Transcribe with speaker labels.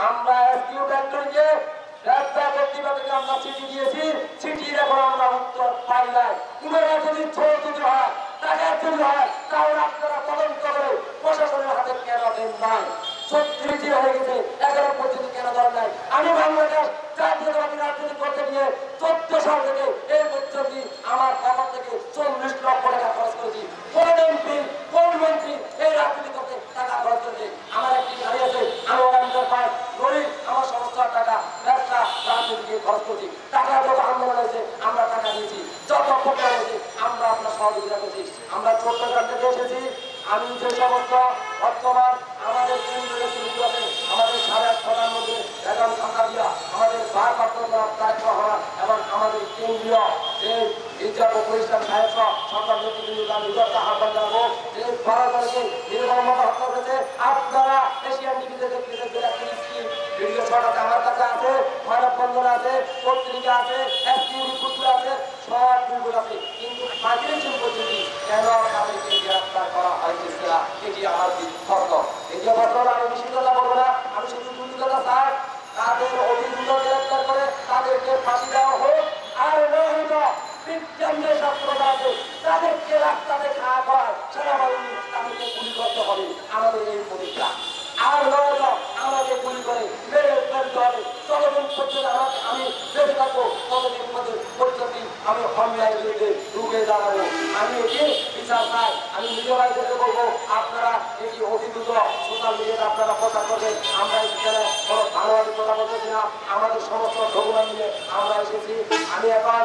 Speaker 1: আমরা এসকিউ ফ্যাক্টরিকে রাস্তা কর্তৃপক্ষকে আমরা চিঠি দিয়েছি, চিঠির এখন আমরা উত্তর পাই নাই। পুনরা যদি চোর যদি হয়, টাকা যদি হয়, তাহলে আপনারা তদন্ত করে প্রশাসনের হাতে কেন দেন নাই? 36 হয়ে গেছে, 11 পর্যন্ত কেন ধরেন নাই? আমি বাংলাদেশ জাতীয়তাবাদী রাজনীতি করতে গিয়ে 14 সাল থেকে এই পর্যন্ত আমার পকেট থেকে 40 লক্ষ টাকা খরচ করেছি। কোন এমপি কোন মন্ত্রী এই রাজনীতি করতে টাকা খরচ করেছে? আমার একটি গাড়ি আছে, আমি ওরান্দার পাই গরিব, আমার সমস্ত টাকা ব্যবসা রাজনীতি খরচ করছি। টাকা যত আন্দোলন হয়েছে আমরা টাকা দিয়েছি, যত প্রোগ্রাম হয়েছে আমরা আপনার সহযোগিতা করছি। আমরা চট্টগ্রাম থেকে এসেছি। আমি যে সমস্ত বর্তমান আমাদের কেন্দ্রীয় নেতৃত্ব আছে, আমাদের সাবেক প্রধানমন্ত্রী বেগম খালেদা জিয়া, আমাদের ভারপ্রাপ্ত তারেক রহমান এবং আমাদের কেন্দ্রীয় যে ইজ্জত প্রতিষ্ঠান সাহেব সকল নেতৃবৃন্দ আমি আহ্বান জানাবো যে 12 তারিখে নির্মমভাবে হত্যা করেছে। আপনারা এশিয়ান টিভিতে ভিডিও ছড়াতে আমার কাছে আছে, মানববন্ধন আছে, পত্রিকা আছে, এসকিউরি ফুটবল আছে, সব ফুটবল আছে, কিন্তু মাইগ্রেশন পদ্ধতি কেন তাদেরকে গ্রেফতার করা হয়েছে না? এটি আমার প্রশ্ন। এই যে প্রশ্ন আমি বেশি কথা বলবো না, আমি শুধু দুটি কথা চাই, তাদের অতি দ্রুত গ্রেফতার করে তাদেরকে ফাঁসি দেওয়া হোক। আর নয়তো বিজ্ঞানের ছাত্ররা আছে তাদেরকে রাস্তাতে খাওয়া করায় সেনাবাহিনী তাদেরকে গুলি করতে হবে, আমাদের এই পরীক্ষা। আর নয়তো আমাকে গুলি করে মেরে ফেলতে হবে। ততদিন পর্যন্ত আমি বেঁচে থাকবো, ততদিন পর্যন্ত আমি অন্যায় বিরুদ্ধে রুখে দাঁড়াবো। আমি এটি বিচার চাই। আমি নিজেরাইদেরকে বলবো আপনারা এটি অতি দ্রুত সোশ্যাল মিডিয়াতে আপনারা প্রচার করবেন। আমরা এখানে কোনো ভালোভাবে কথা বলতেছি না, আমাদের সমস্ত ডকুমেন্ট নিয়ে আমরা এসেছি। আমি এখন